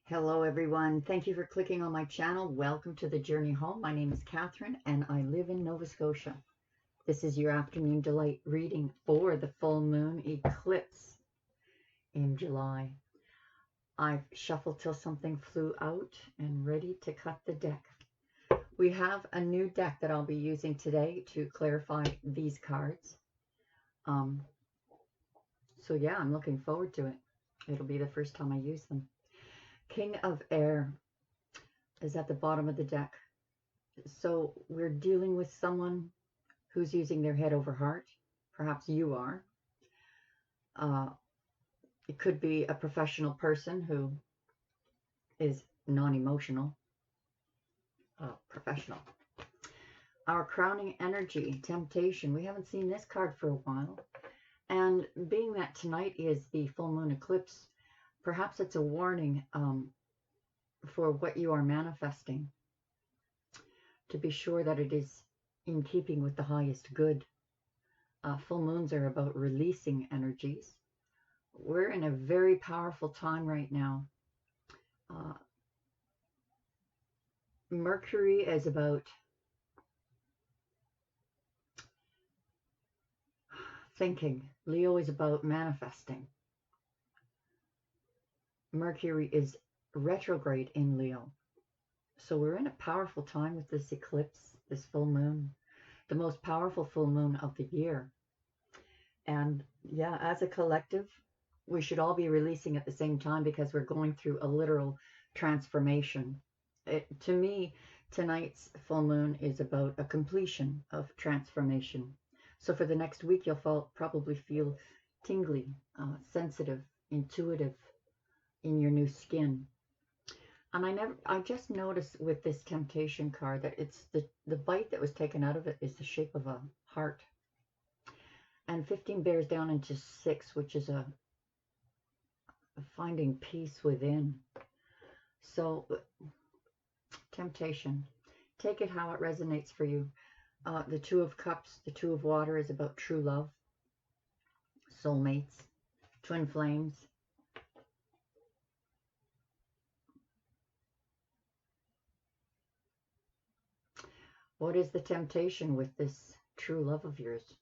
Hello everyone. Thank you for clicking on my channel. Welcome to the journey home. My name is Catherine and I live in Nova Scotia. This is your afternoon delight reading for the full moon eclipse in July. I've shuffled till something flew out and ready to cut the deck. We have a new deck that I'll be using today to clarify these cards. So yeah, I'm looking forward to it. It'll be the first time I use them. King of Air is at the bottom of the deck. So we're dealing with someone who's using their head over heart. Perhaps you are. It could be a professional person who is non-emotional. Professional. Our crowning energy, temptation. We haven't seen this card for a while. And being that tonight is the full moon eclipse, perhaps it's a warning for what you are manifesting, to be sure that it is in keeping with the highest good. Full moons are about releasing energies. We're in a very powerful time right now. Mercury is about thinking. Leo is about manifesting. Mercury is retrograde in Leo. So we're in a powerful time with this eclipse, this full moon, the most powerful full moon of the year. And yeah, as a collective, we should all be releasing at the same time because we're going through a literal transformation. To me, tonight's full moon is about a completion of transformation. So for the next week, you'll probably feel tingly, sensitive, intuitive in your new skin. And I just noticed with this temptation card that it's the bite that was taken out of it is the shape of a heart. And 15 bears down into 6, which is a finding peace within. So temptation, take it how it resonates for you. The 2 of cups, the 2 of water is about true love, soulmates, twin flames. What is the temptation with this true love of yours?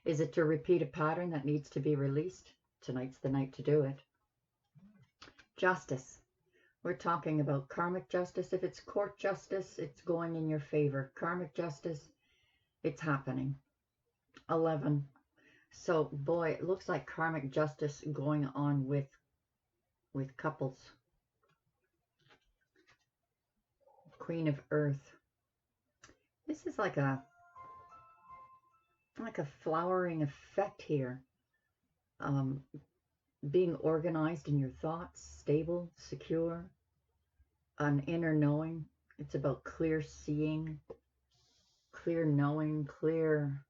Is it to repeat a pattern that needs to be released? Tonight's the night to do it. Justice. We're talking about karmic justice. If it's court justice, it's going in your favor. Karmic justice, it's happening. 11. So, boy, it looks like karmic justice going on with couples. Queen of Earth. This is like a flowering effect here. Being organized in your thoughts, stable, secure, an inner knowing. It's about clear seeing, clear knowing, clear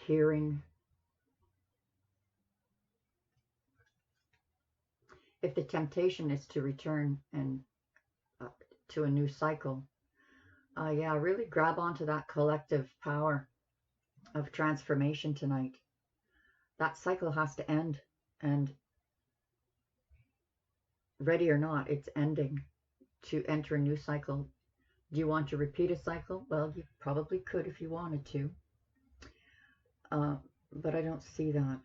hearing. If the temptation is to return and to a new cycle, yeah, really grab onto that collective power of transformation tonight. That cycle has to end, and ready or not, it's ending to enter a new cycle. Do you want to repeat a cycle? Well, you probably could if you wanted to, but I don't see that.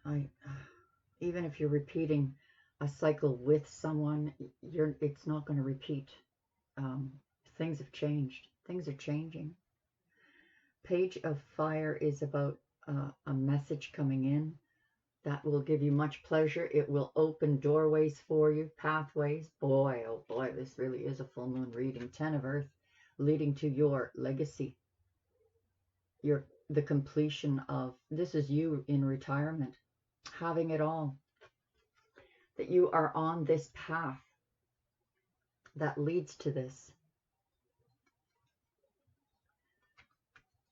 Even if you're repeating a cycle with someone, it's not going to repeat. Things have changed. Things are changing. Page of Fire is about a message coming in that will give you much pleasure. It will open doorways for you, pathways. Boy, oh boy, this really is a full moon reading. 10 of Earth, leading to your legacy. The completion of, this is you in retirement, having it all. That you are on this path that leads to this.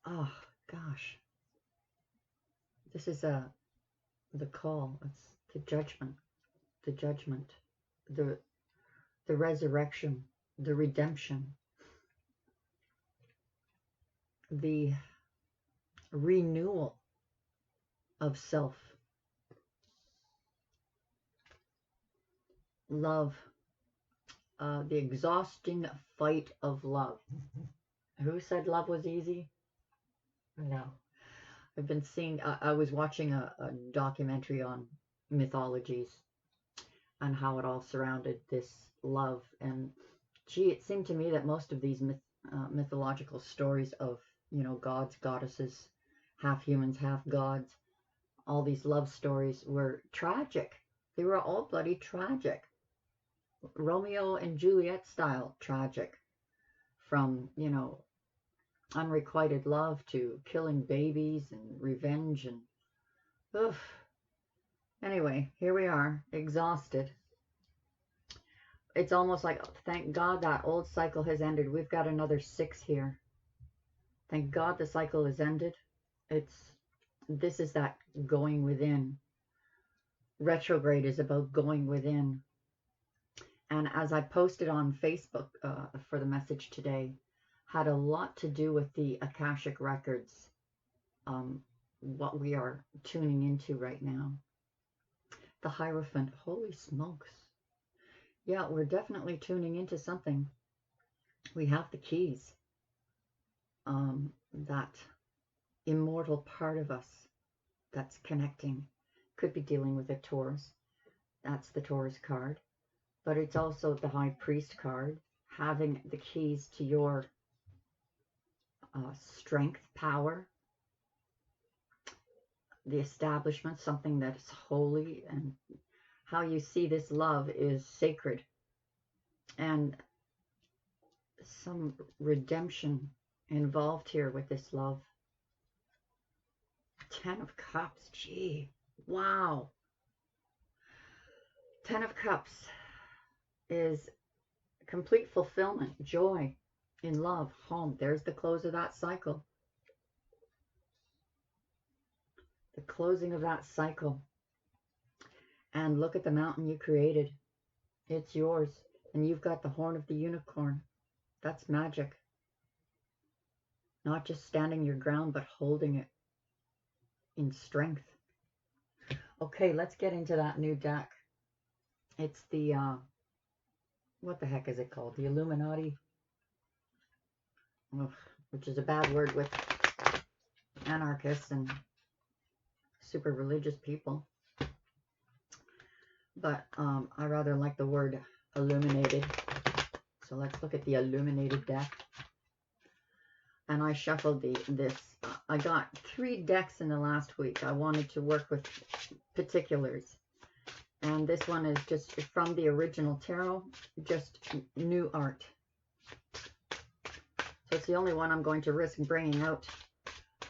Oh, gosh. This is the call. It's the judgment, the resurrection, the redemption, the renewal of self. Love. The exhausting fight of love. Who said love was easy? No. I've been seeing, I was watching a documentary on mythologies and how it all surrounded this love. And gee, it seemed to me that most of these mythological stories of, you know, gods, goddesses, half humans, half gods, all these love stories were tragic. They were all bloody tragic. Romeo and Juliet style tragic. From, you know, unrequited love to killing babies and revenge and oof. Anyway, here we are, exhausted. It's almost like, thank God that old cycle has ended. We've got another 6 here. Thank God the cycle has ended. This is that going within. Retrograde is about going within. And as I posted on Facebook for the message today, had a lot to do with the Akashic records, what we are tuning into right now. The Hierophant, holy smokes. Yeah, we're definitely tuning into something. We have the keys. That immortal part of us that's connecting. Could be dealing with a Taurus. That's the Taurus card. But it's also the High Priest card, having the keys to your strength, power, the establishment, something that is holy, and how you see this love is sacred. And some redemption involved here with this love. 10 of Cups, gee, wow. 10 of Cups is complete fulfillment, joy in love, home. There's the close of that cycle. The closing of that cycle. And look at the mountain you created. It's yours. And you've got the horn of the unicorn. That's magic. Not just standing your ground, but holding it in strength. Okay, let's get into that new deck. It's the, what the heck is it called? The Illuminati. Ugh, which is a bad word with anarchists and super religious people. But I rather like the word illuminated. So let's look at the illuminated deck. And I shuffled this. I got 3 decks in the last week. I wanted to work with particulars. And this one is just from the original tarot, just new art. So it's the only one I'm going to risk bringing out.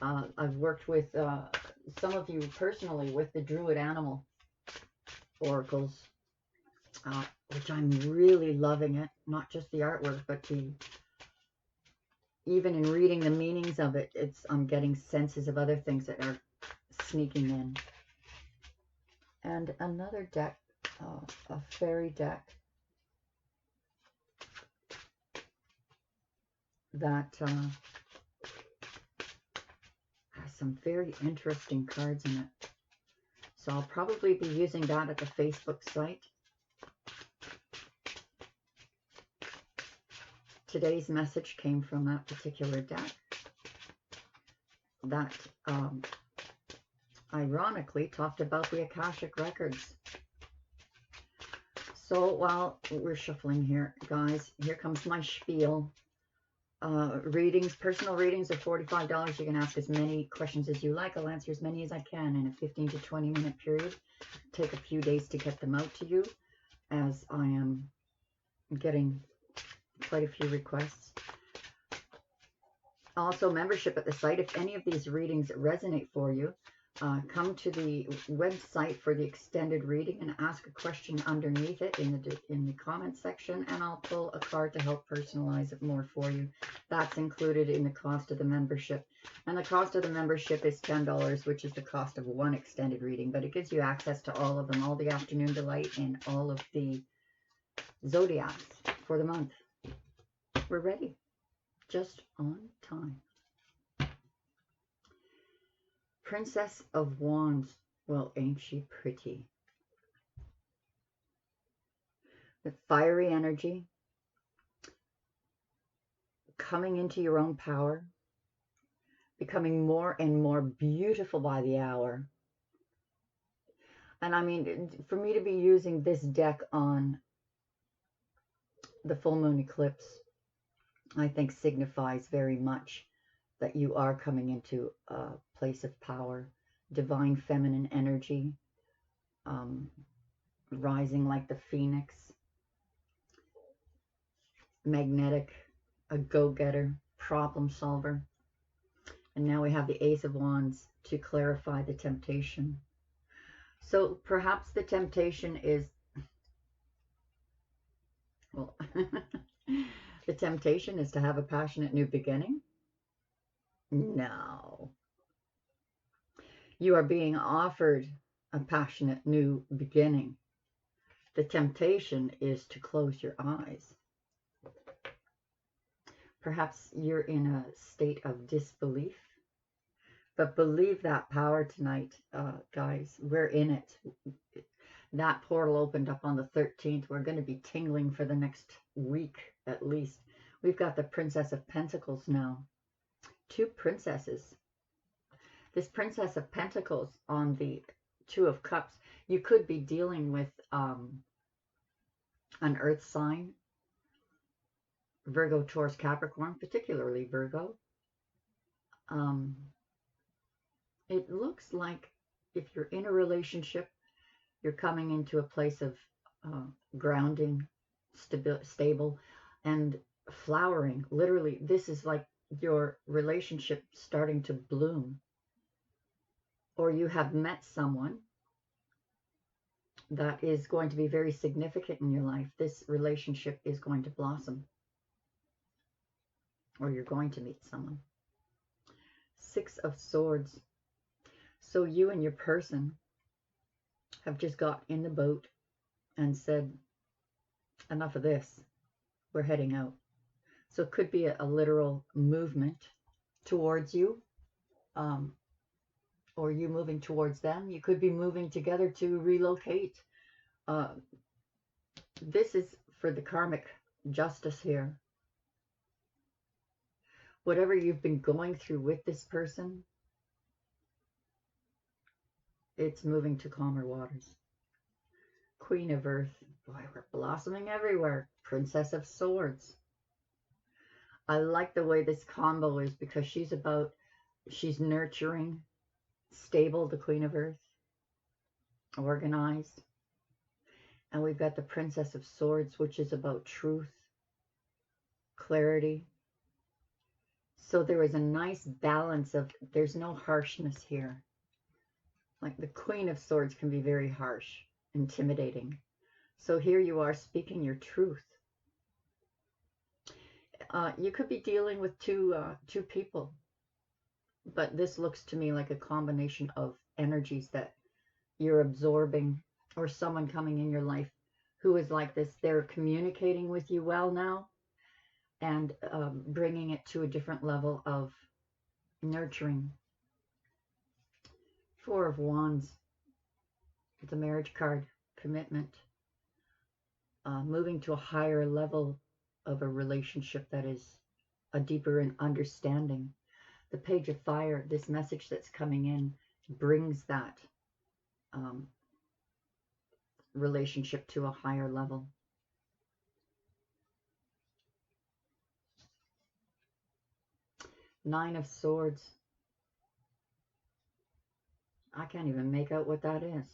I've worked with some of you personally with the Druid Animal oracles, which I'm really loving it. Not just the artwork, but even in reading the meanings of it, I'm getting senses of other things that are sneaking in. And another deck, a fairy deck that has some very interesting cards in it. So I'll probably be using that at the Facebook site. Today's message came from that particular deck that ironically talked about the Akashic records. So while we're shuffling here, guys, here comes my spiel. Readings, personal readings are $45. You can ask as many questions as you like. I'll answer as many as I can in a 15 to 20 minute period. Take a few days to get them out to you, as I am getting quite a few requests. Also, membership at the site. If any of these readings resonate for you, come to the website for the extended reading and ask a question underneath it in the comment section, and I'll pull a card to help personalize it more for you. That's included in the cost of the membership. And the cost of the membership is $10, which is the cost of one extended reading, but it gives you access to all of them, all the afternoon delight and all of the zodiacs for the month. We're ready. Just on time. Princess of Wands. Well, ain't she pretty? The fiery energy, coming into your own power, becoming more and more beautiful by the hour. And I mean, for me to be using this deck on the full moon eclipse, I think signifies very much that you are coming into a place of power, divine feminine energy, rising like the phoenix, magnetic, a go-getter, problem solver. And now we have the Ace of Wands to clarify the temptation. So perhaps the temptation is, well, the temptation is to have a passionate new beginning. No. You are being offered a passionate new beginning. The temptation is to close your eyes. Perhaps you're in a state of disbelief, but believe that power tonight, guys. We're in it. That portal opened up on the 13th. We're going to be tingling for the next week at least. We've got the Princess of Pentacles now. 2 princesses. This Princess of Pentacles on the 2 of Cups. You could be dealing with an earth sign. Virgo, Taurus, Capricorn, particularly Virgo. It looks like if you're in a relationship, you're coming into a place of grounding, stable, and flowering. Literally, this is like your relationship starting to bloom. Or you have met someone that is going to be very significant in your life. This relationship is going to blossom. Or you're going to meet someone. 6 of Swords. So you and your person have just got in the boat and said, enough of this. We're heading out. So it could be a literal movement towards you, or you moving towards them. You could be moving together to relocate. This is for the karmic justice here. Whatever you've been going through with this person, it's moving to calmer waters. Queen of Earth. Boy, we're blossoming everywhere. Princess of Swords. I like the way this combo is because she's nurturing, stable, the Queen of Earth, organized. And we've got the Princess of Swords, which is about truth, clarity. So there is a nice balance of, there's no harshness here. Like the Queen of Swords can be very harsh, intimidating. So here you are speaking your truth. You could be dealing with two people, but this looks to me like a combination of energies that you're absorbing, or someone coming in your life who is like this. They're communicating with you well now and bringing it to a different level of nurturing. 4 of Wands. It's a marriage card. Commitment. Moving to a higher level of a relationship that is a deeper understanding. The Page of Fire, this message that's coming in, brings that relationship to a higher level. Nine of Swords. I can't even make out what that is.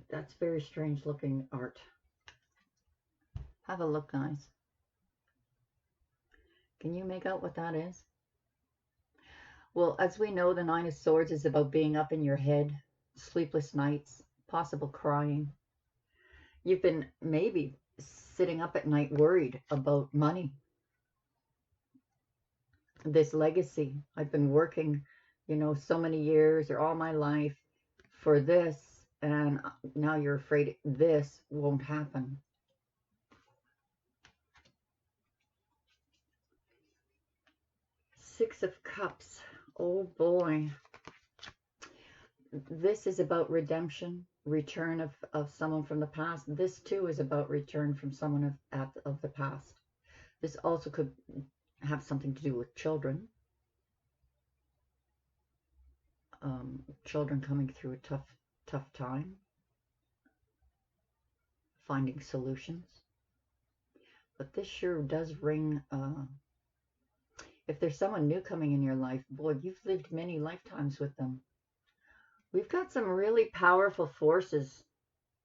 That's very strange looking art. Have a look, guys. Can you make out what that is? Well, as we know, the Nine of Swords is about being up in your head, sleepless nights, possible crying. You've been maybe sitting up at night worried about money. This legacy. I've been working, so many years or all my life for this, and now you're afraid this won't happen. Six of Cups. Oh boy. This is about redemption, return of someone from the past. This too is about return from someone of the past. This also could have something to do with children. Children coming through a tough time, finding solutions. But this sure does ring, if there's someone new coming in your life, boy, you've lived many lifetimes with them. We've got some really powerful forces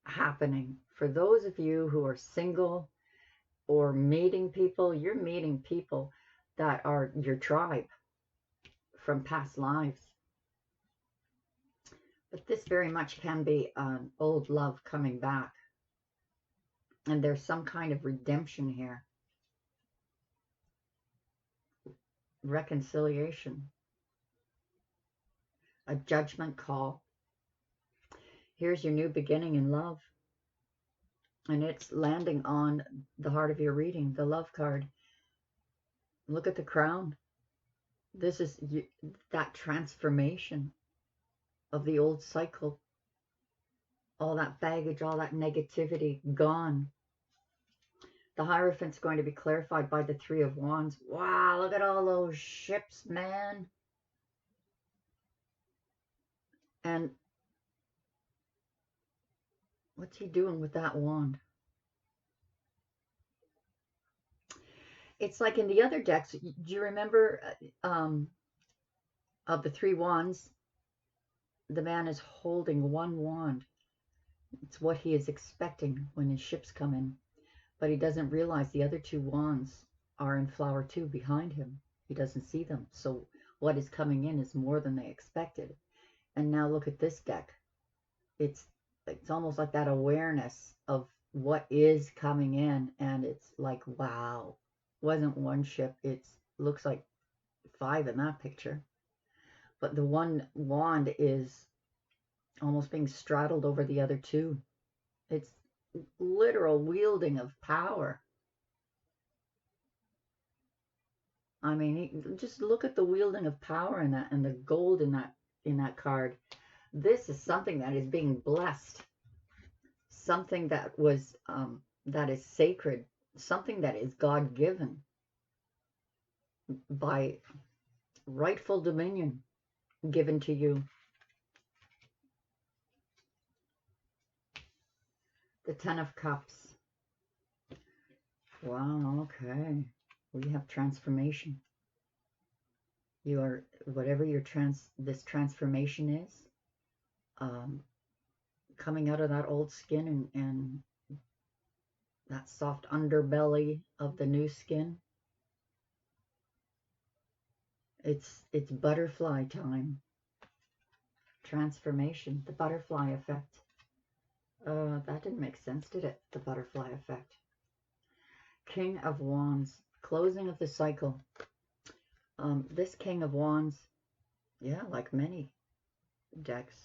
happening. For those of you who are single or meeting people, you're meeting people that are your tribe from past lives. But this very much can be an old love coming back. And there's some kind of redemption here. Reconciliation. A judgment call. Here's your new beginning in love. And it's landing on the heart of your reading, the love card. Look at the crown. This is that transformation of the old cycle. All that baggage, all that negativity, gone. The Hierophant's going to be clarified by the Three of Wands. Wow, look at all those ships, man. And what's he doing with that wand? It's like in the other decks. Do you remember of the Three Wands? The man is holding one wand. It's what he is expecting when his ships come in. But he doesn't realize the other two wands are in flower 2 behind him. He doesn't see them. So what is coming in is more than they expected. And now look at this deck. It's almost like that awareness of what is coming in. And it's like, wow. Wasn't one ship. It looks like 5 in that picture. But the one wand is almost being straddled over the other 2. It's literal wielding of power. I mean, just look at the wielding of power in that, and the gold in that card. This is something that is being blessed, something that was that is sacred, something that is God-given by rightful dominion given to you. The Ten of Cups. Wow, okay. We have transformation. You are, whatever your this transformation is, coming out of that old skin and that soft underbelly of the new skin. It's butterfly time. Transformation, the butterfly effect. That didn't make sense, did it? The butterfly effect. King of Wands, closing of the cycle. This King of Wands, yeah, like many decks.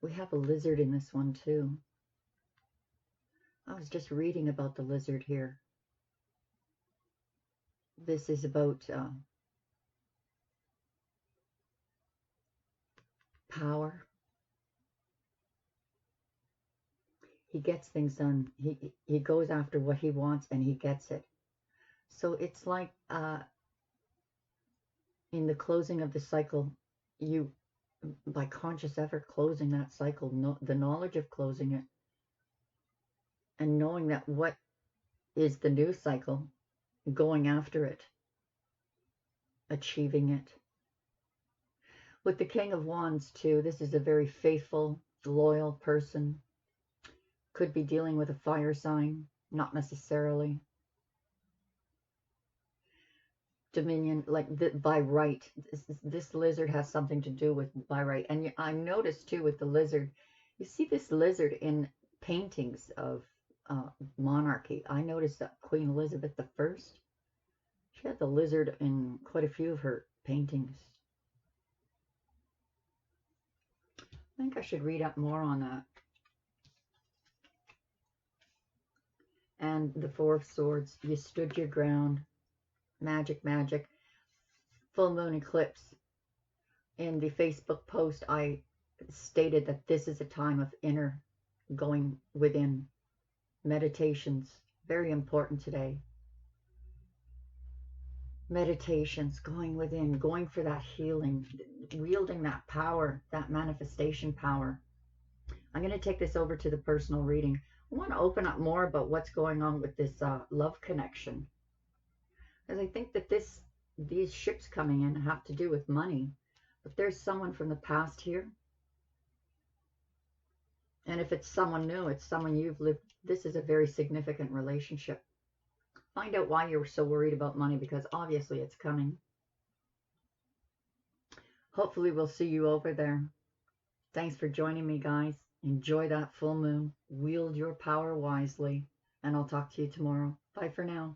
We have a lizard in this one too. I was just reading about the lizard here. This is about power. He gets things done. He goes after what he wants and he gets it. So it's like in the closing of the cycle, you, by conscious effort, closing that cycle, the knowledge of closing it, and knowing that what is the new cycle, going after it, achieving it. With the King of Wands too, this is a very faithful, loyal person. Could be dealing with a fire sign, not necessarily. Dominion, like by right. This lizard has something to do with by right. And I noticed too with the lizard, you see this lizard in paintings of monarchy. I noticed that Queen Elizabeth I, she had the lizard in quite a few of her paintings. I think I should read up more on that. And the Four of Swords, you stood your ground. Magic, magic. Full moon eclipse. In the Facebook post, I stated that this is a time of inner going within. Meditations, very important today. Meditations, going within, going for that healing, wielding that power, that manifestation power. I'm going to take this over to the personal reading. I want to open up more about what's going on with this love connection. Because I think that these ships coming in have to do with money. If there's someone from the past here, and if it's someone new, it's someone you've lived, this is a very significant relationship. Find out why you're so worried about money, because obviously it's coming. Hopefully we'll see you over there. Thanks for joining me, guys. Enjoy that full moon. Wield your power wisely. And I'll talk to you tomorrow. Bye for now.